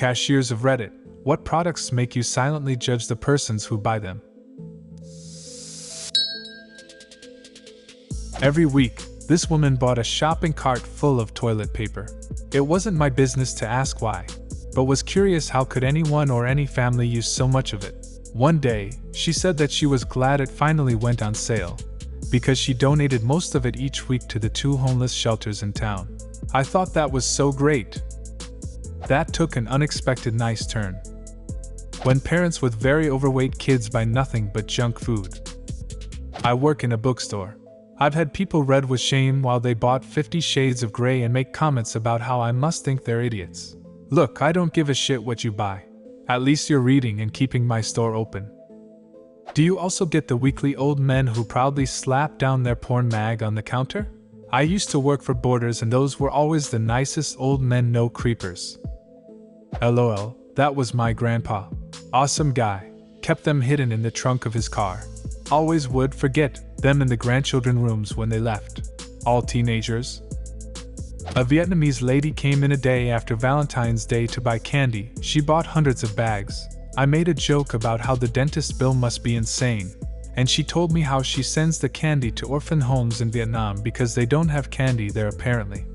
Cashiers of Reddit, what products make you silently judge the persons who buy them? Every week, this woman bought a shopping cart full of toilet paper. It wasn't my business to ask why, but was curious how could anyone or any family use so much of it. One day, she said that she was glad it finally went on sale, because she donated most of it each week to the 2 homeless shelters in town. I thought that was so great. That took an unexpected nice turn. When parents with very overweight kids buy nothing but junk food. I work in a bookstore. I've had people red with shame while they bought 50 Shades of Grey and make comments about how I must think they're idiots. Look, I don't give a shit what you buy. At least you're reading and keeping my store open. Do you also get the weekly old men who proudly slap down their porn mag on the counter? I used to work for Borders and those were always the nicest old men, no creepers. LOL, that was my grandpa. Awesome guy. Kept them hidden in the trunk of his car. Always would forget them in the grandchildren rooms when they left. All teenagers. A Vietnamese lady came in a day after Valentine's Day to buy candy. She bought hundreds of bags. I made a joke about how the dentist bill must be insane, and she told me how she sends the candy to orphan homes in Vietnam because they don't have candy there apparently.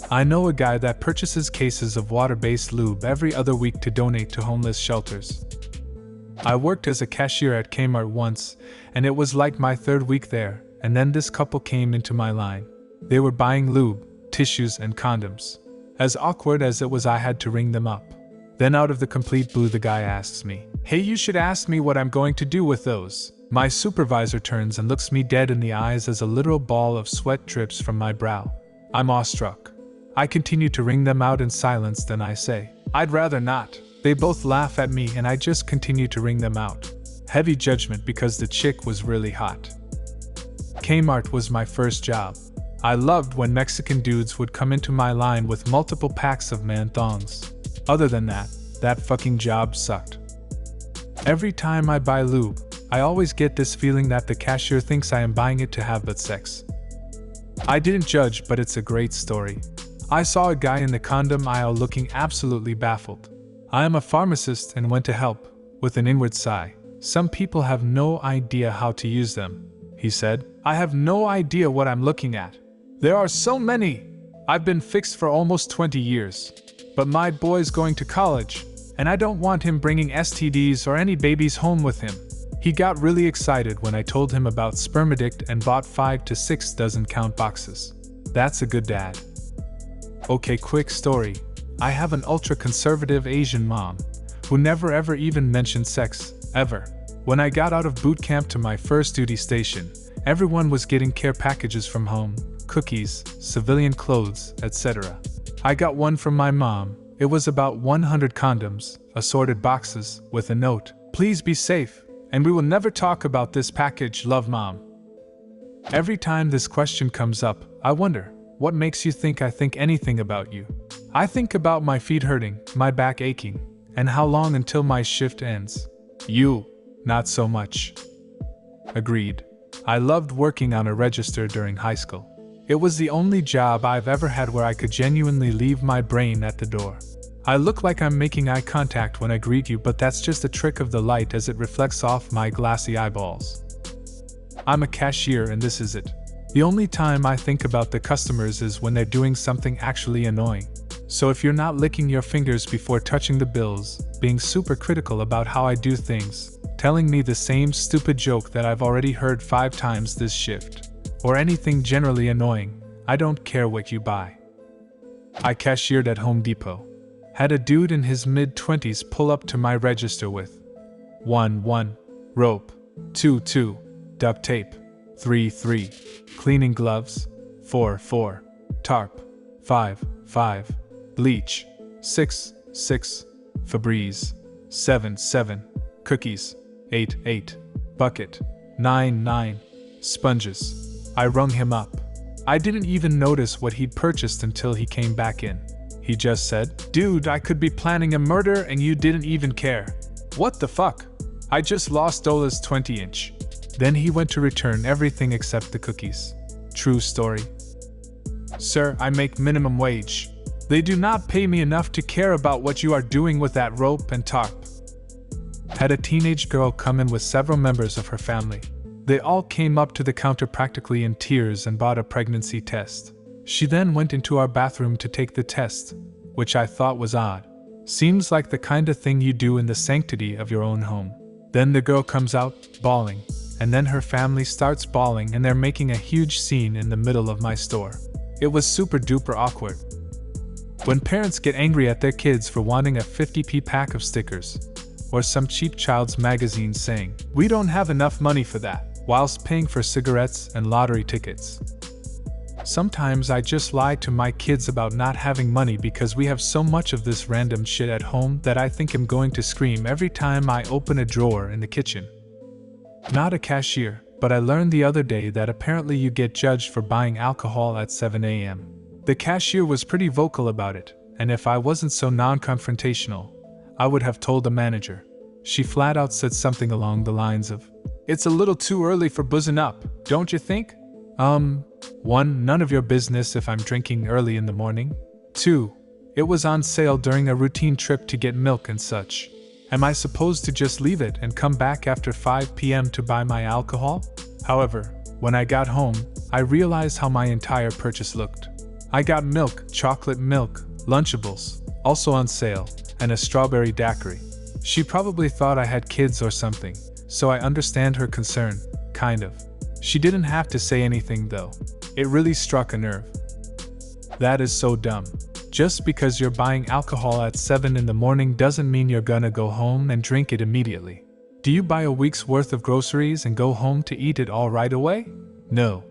I know a guy that purchases cases of water-based lube every other week to donate to homeless shelters. I worked as a cashier at Kmart once, and it was like my 3rd week there, and then this couple came into my line. They were buying lube, tissues, and condoms. As awkward as it was, I had to ring them up. Then out of the complete blue the guy asks me, "Hey, you should ask me what I'm going to do with those." My supervisor turns and looks me dead in the eyes as a literal ball of sweat drips from my brow. I'm awestruck. I continue to ring them out in silence, then I say, "I'd rather not." They both laugh at me and I just continue to ring them out. Heavy judgment because the chick was really hot. Kmart was my first job. I loved when Mexican dudes would come into my line with multiple packs of man thongs. Other than that, that fucking job sucked. Every time I buy lube, I always get this feeling that the cashier thinks I am buying it to have but sex. I didn't judge, but it's a great story. I saw a guy in the condom aisle looking absolutely baffled. I am a pharmacist and went to help, with an inward sigh. Some people have no idea how to use them, he said. I have no idea what I'm looking at. There are so many. I've been fixed for almost 20 years. But my boy's going to college, and I don't want him bringing STDs or any babies home with him. He got really excited when I told him about Spermadict and bought 5 to 6 dozen count boxes. That's a good dad. Okay, quick story. I have an ultra-conservative Asian mom who never ever even mentioned sex, ever. When I got out of boot camp to my first duty station, everyone was getting care packages from home, cookies, civilian clothes, etc. I got one from my mom. It was about 100 condoms, assorted boxes, with a note, "Please be safe, and we will never talk about this package, love mom." Every time this question comes up, I wonder, what makes you think I think anything about you? I think about my feet hurting, my back aching, and how long until my shift ends. You, not so much. Agreed. I loved working on a register during high school. It was the only job I've ever had where I could genuinely leave my brain at the door. I look like I'm making eye contact when I greet you, but that's just a trick of the light as it reflects off my glassy eyeballs. I'm a cashier and this is it. The only time I think about the customers is when they're doing something actually annoying. So if you're not licking your fingers before touching the bills, being super critical about how I do things, telling me the same stupid joke that I've already heard 5 times this shift, or anything generally annoying, I don't care what you buy. I cashiered at Home Depot. Had a dude in his mid-20s pull up to my register with 1 rope, 2 duct tape, 3 cleaning gloves, 4 tarp, 5 bleach, 6 Febreze, 7 cookies, 8 bucket, 9 sponges. I rung him up. I didn't even notice what he'd purchased until he came back in. He just said, "Dude, I could be planning a murder and you didn't even care." What the fuck? I just lost Dola's 20-inch. Then he went to return everything except the cookies. True story. "Sir, I make minimum wage." They do not pay me enough to care about what you are doing with that rope and tarp. Had a teenage girl come in with several members of her family. They all came up to the counter practically in tears and bought a pregnancy test. She then went into our bathroom to take the test, which I thought was odd. Seems like the kind of thing you do in the sanctity of your own home. Then the girl comes out, bawling, and then her family starts bawling and they're making a huge scene in the middle of my store. It was super duper awkward. When parents get angry at their kids for wanting a 50p pack of stickers, or some cheap child's magazine saying, "We don't have enough money for that," whilst paying for cigarettes and lottery tickets. Sometimes I just lie to my kids about not having money because we have so much of this random shit at home that I think I'm going to scream every time I open a drawer in the kitchen. Not a cashier, but I learned the other day that apparently you get judged for buying alcohol at 7 a.m. The cashier was pretty vocal about it, and if I wasn't so non-confrontational, I would have told the manager. She flat out said something along the lines of, "It's a little too early for boozing up, don't you think?" 1. None of your business if I'm drinking early in the morning. 2. It was on sale during a routine trip to get milk and such. Am I supposed to just leave it and come back after 5 p.m. to buy my alcohol? However, when I got home, I realized how my entire purchase looked. I got milk, chocolate milk, Lunchables, also on sale, and a strawberry daiquiri. She probably thought I had kids or something, so I understand her concern, kind of. She didn't have to say anything though. It really struck a nerve. That is so dumb. Just because you're buying alcohol at 7 in the morning doesn't mean you're gonna go home and drink it immediately. Do you buy a week's worth of groceries and go home to eat it all right away? No.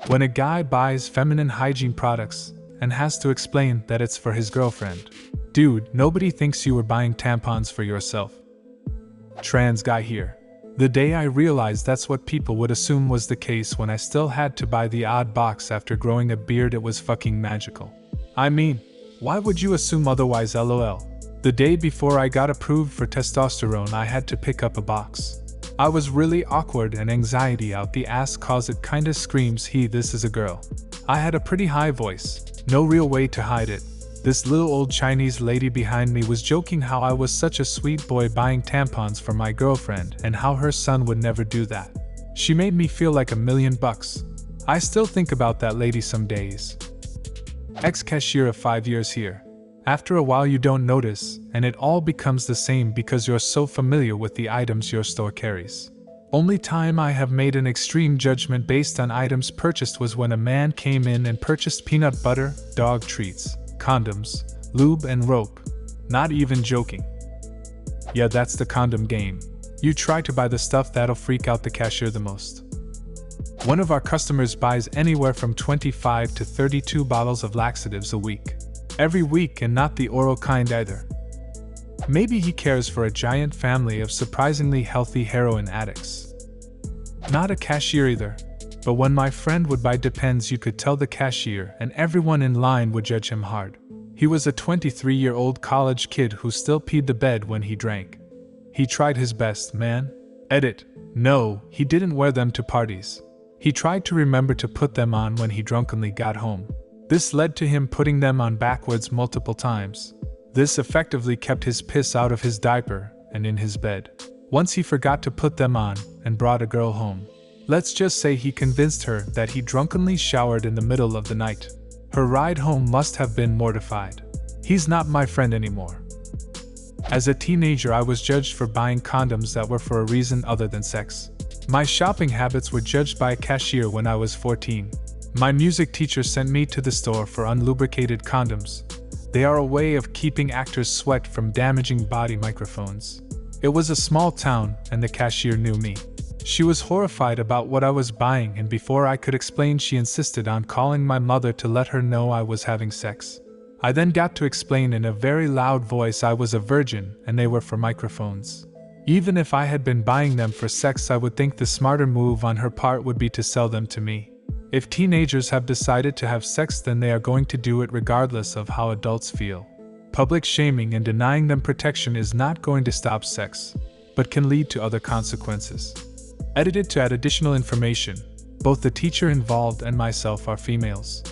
When a guy buys feminine hygiene products and has to explain that it's for his girlfriend. Dude, nobody thinks you were buying tampons for yourself. Trans guy here. The day I realized that's what people would assume was the case when I still had to buy the odd box after growing a beard, it was fucking magical. I mean, why would you assume otherwise, lol? The day before I got approved for testosterone, I had to pick up a box. I was really awkward and anxiety out the ass cause it kinda screams, "Hey, this is a girl." I had a pretty high voice, no real way to hide it. This little old Chinese lady behind me was joking how I was such a sweet boy buying tampons for my girlfriend and how her son would never do that. She made me feel like $1,000,000. I still think about that lady some days. Ex-cashier of 5 years here. After a while you don't notice, and it all becomes the same because you're so familiar with the items your store carries. Only time I have made an extreme judgment based on items purchased was when a man came in and purchased peanut butter, dog treats, condoms, lube and rope. Not even joking. Yeah, that's the condom game. You try to buy the stuff that'll freak out the cashier the most. One of our customers buys anywhere from 25 to 32 bottles of laxatives a week. Every week, and not the oral kind either. Maybe he cares for a giant family of surprisingly healthy heroin addicts. Not a cashier either, but when my friend would buy Depends, you could tell the cashier and everyone in line would judge him hard. He was a 23-year-old college kid who still peed the bed when he drank. He tried his best, man. Edit. No, he didn't wear them to parties. He tried to remember to put them on when he drunkenly got home. This led to him putting them on backwards multiple times. This effectively kept his piss out of his diaper and in his bed. Once he forgot to put them on and brought a girl home. Let's just say he convinced her that he drunkenly showered in the middle of the night. Her ride home must have been mortified. He's not my friend anymore. As a teenager, I was judged for buying condoms that were for a reason other than sex. My shopping habits were judged by a cashier when I was 14. My music teacher sent me to the store for unlubricated condoms. They are a way of keeping actors' sweat from damaging body microphones. It was a small town, and the cashier knew me. She was horrified about what I was buying, and before I could explain, she insisted on calling my mother to let her know I was having sex. I then got to explain in a very loud voice I was a virgin and they were for microphones. Even if I had been buying them for sex, I would think the smarter move on her part would be to sell them to me. If teenagers have decided to have sex, then they are going to do it regardless of how adults feel. Public shaming and denying them protection is not going to stop sex, but can lead to other consequences. Edited to add additional information, both the teacher involved and myself are females.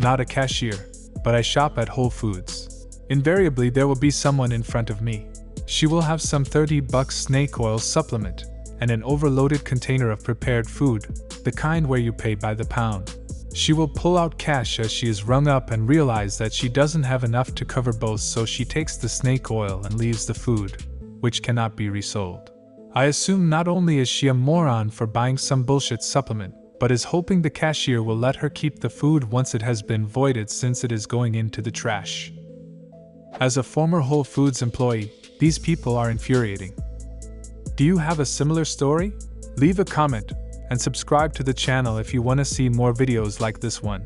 Not a cashier. but I shop at Whole Foods. Invariably, there will be someone in front of me. She will have some $30 snake oil supplement and an overloaded container of prepared food, the kind where you pay by the pound. She will pull out cash as she is rung up and realize that she doesn't have enough to cover both, so she takes the snake oil and leaves the food, which cannot be resold. I assume not only is she a moron for buying some bullshit supplement, but is hoping the cashier will let her keep the food once it has been voided, since it is going into the trash. As a former Whole Foods employee, these people are infuriating. Do you have a similar story? Leave a comment and subscribe to the channel if you want to see more videos like this one.